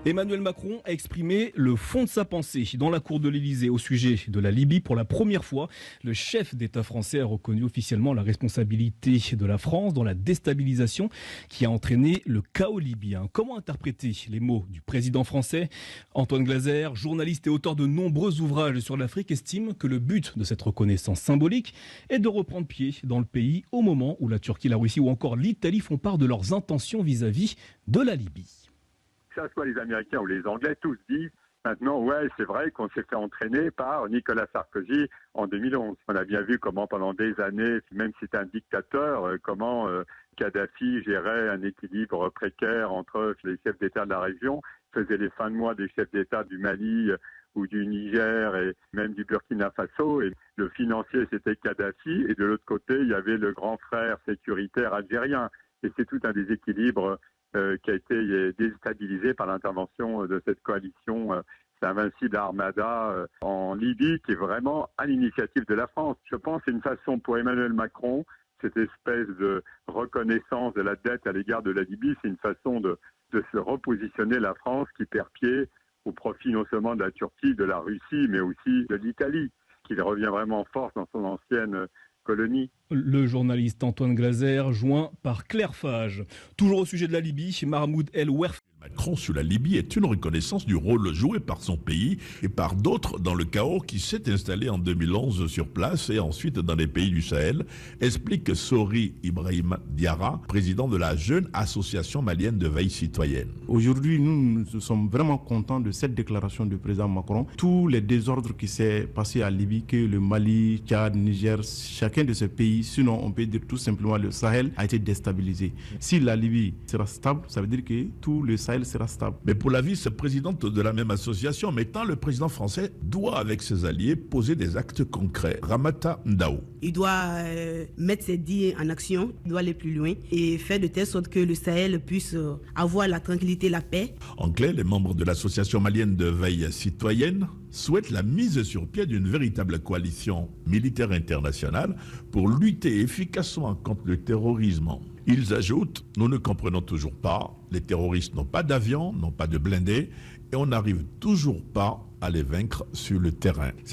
Emmanuel Macron a exprimé le fond de sa pensée dans la cour de l'Élysée au sujet de la Libye. Pour la première fois, le chef d'État français a reconnu officiellement la responsabilité de la France dans la déstabilisation qui a entraîné le chaos libyen. Comment interpréter les mots du président français? Antoine Glaser, journaliste et auteur de nombreux ouvrages sur l'Afrique, estime que le but de cette reconnaissance symbolique est de reprendre pied dans le pays au moment où la Turquie, la Russie ou encore l'Italie font part de leurs intentions vis-à-vis de la Libye. Que ce soit les Américains ou les Anglais, tous disent maintenant, ouais, c'est vrai qu'on s'est fait entraîner par Nicolas Sarkozy en 2011. On a bien vu comment pendant des années, même si c'était un dictateur, comment Kadhafi gérait un équilibre précaire entre les chefs d'État de la région, faisait les fins de mois des chefs d'État du Mali ou du Niger et même du Burkina Faso. Et le financier, c'était Kadhafi. Et de l'autre côté, il y avait le grand frère sécuritaire algérien. Et c'est tout un déséquilibre qui a été déstabilisé par l'intervention de cette coalition Invincible Armada en Libye, qui est vraiment à l'initiative de la France. Je pense que c'est une façon pour Emmanuel Macron, cette espèce de reconnaissance de la dette à l'égard de la Libye, c'est une façon de se repositionner la France qui perd pied au profit non seulement de la Turquie, de la Russie, mais aussi de l'Italie, qui revient vraiment en force dans son ancienne colonie. Le journaliste Antoine Glaser, joint par Claire Fage. Toujours au sujet de la Libye, Mahmoud El Werf. Macron sur la Libye est une reconnaissance du rôle joué par son pays et par d'autres dans le chaos qui s'est installé en 2011 sur place et ensuite dans les pays du Sahel, explique Sori Ibrahim Diarra, président de la jeune association malienne de veille citoyenne. Aujourd'hui, nous sommes vraiment contents de cette déclaration du président Macron. Tous les désordres qui s'est passé à Libye, que le Mali, Tchad, Niger, chacun de ces pays, sinon on peut dire tout simplement le Sahel a été déstabilisé. Si la Libye sera stable, ça veut dire que tout le Sahel sera stable. Mais pour la vice-présidente de la même association, maintenant le président français doit avec ses alliés poser des actes concrets. Ramata Ndao. Il doit mettre ses dits en action, il doit aller plus loin et faire de telle sorte que le Sahel puisse avoir la tranquillité, la paix. En clair, les membres de l'association malienne de veille citoyenne souhaitent la mise sur pied d'une véritable coalition militaire internationale pour lutter efficacement contre le terrorisme. Ils ajoutent, nous ne comprenons toujours pas, les terroristes n'ont pas d'avion, n'ont pas de blindés et on n'arrive toujours pas à les vaincre sur le terrain.